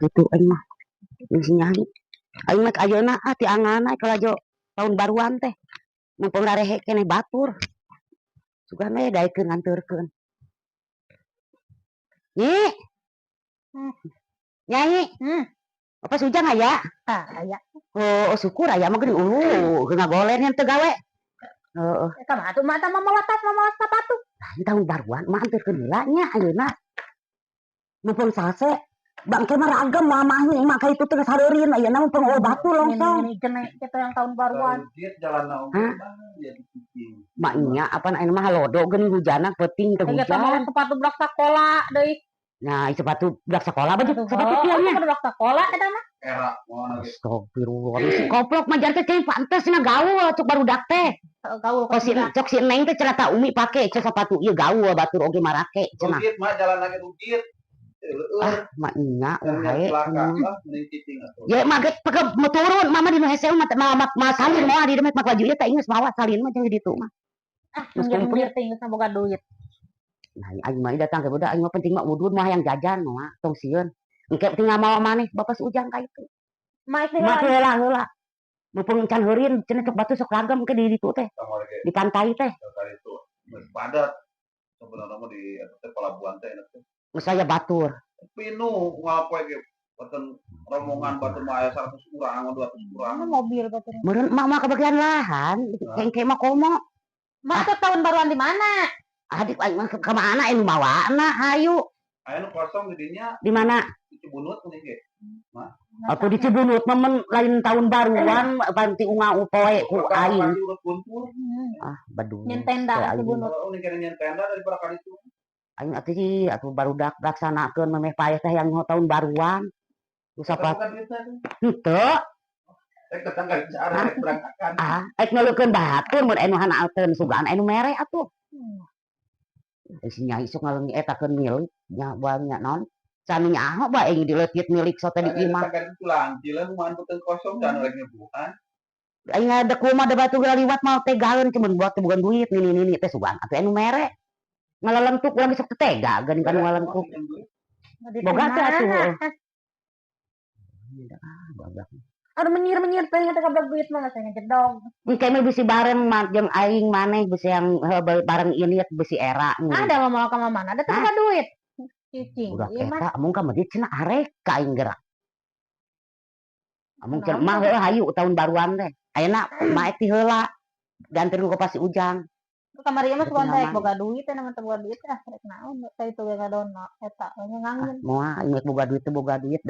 Itu aing mah geus nyai. Aing mah ayeuna ti anganna kalajo tahun baruan teh. Mumpung rarehe keneh batur. Sugah me daekeun nganteurkeun. Nyi, nyai. Apa sujang aya? Aya. Oh, syukur aya mah geuning ngagoler nya teu gawe. Heeh. Eta mah atuh mah mamawas sepatu. Tahun baruan mah anteurkeun heula nya ayeuna. Mumpung sase bangke mah ragam mamahnya mak ka itu teh sareureun ayeuna mumpung batu longsong. Ini genek kita yang tahun baruan. Mak nya apa anu mah halodo geuning hujanan peuting teu hujan. Kita mau sepatu blak sakola deui. Nah, sepatu blak sakola baju sepatu kieu nya. Sepatu blak sakola eta mah. Astagfirullah. Si koplok mah jar teh pantes na gaul cuk barudak teh. Gaul cok si Neng teh cerita Umi pake cek sepatu ieu gaul batur oge marake cenah. Rugit mah jalan lagi rugit. Mak nya wae. Ya mah ge pake turun mama di hese mah salin moal di demet mak baju ieu teh geus mawa salin mah jeung di ditu mah. Geus kumplit teh geus boga duit. Nah, aing mah datang ke budak aing mah penting mah udud mah yang jajan mah tong sieun. Engke tinggal mawa maneh bapak ujang ka itu. Mak heula. Mumpung can heureun cenah cok batu sok ragam ke di ditu teh. Di pantai teh. Itu padat. Sebenarnya mah di pelabuhan teh enak teh. Geus aya batur. Pinu ngapoe ge boten rombongan batur mah aya 100 urang 200 urang. Mobil batur. Meureun mah kebagian lahan, kengke mah komo. Mak tahun baruan di mana? Adik aing mah ke mana anu mawana hayu. Aya nu kosong di dinya. Di mana? Di Cibunut teh ge. Mah. Atuh di Cibunut mah lain tahun baruan banti unga upoe ku aing. Ah, badung. Nyen tenda Cibunut. Oh, ini kira nyen tenda daripada ka ditu. Aing atuh barudak laksanakeun memeh paeh teh yang tahun baruan. Usapat. Henteu. Tetangga cara berangkatkan. Ek ngeuleukeun batur mun anu hanaalkeun sugan anu mere atuh. Si nyai sok ngaleungi etakeun milik nya banyak naon. Sami nyaho bae aing dileutit milik sote di imah. Tetangga pulang, cileun mun beuteung kosong dan rek ngebuhan. Aing ada kumaha da batu liwat mau teh gaeun cuman buat bukan duit nini teh sugan atuh anu mere. Ngalelentuk urang sok tega geuning kan ngalelentuk. Boga teh atuh. Aduh menyir teh teh kabel duit mah saya ngedog. Engke mah bisi bareng jeung aing maneh bisi yang bareng ieu bisi era. Ada mah mau ka mana? Ada teh duit. Cicing. Udah eta amung ka mah cenah arek ka aing gerak. Amung cenah mah heuh hayu tahun baruan teh. Ayeuna mah ti heula. Gantian ku pasti ujang. Kamari mah sugan teh boga duit teh namun teh boga duit teh rek naon teh itu ge ngadonna eta nya ngangin. Moal aing boga duit teh boga duit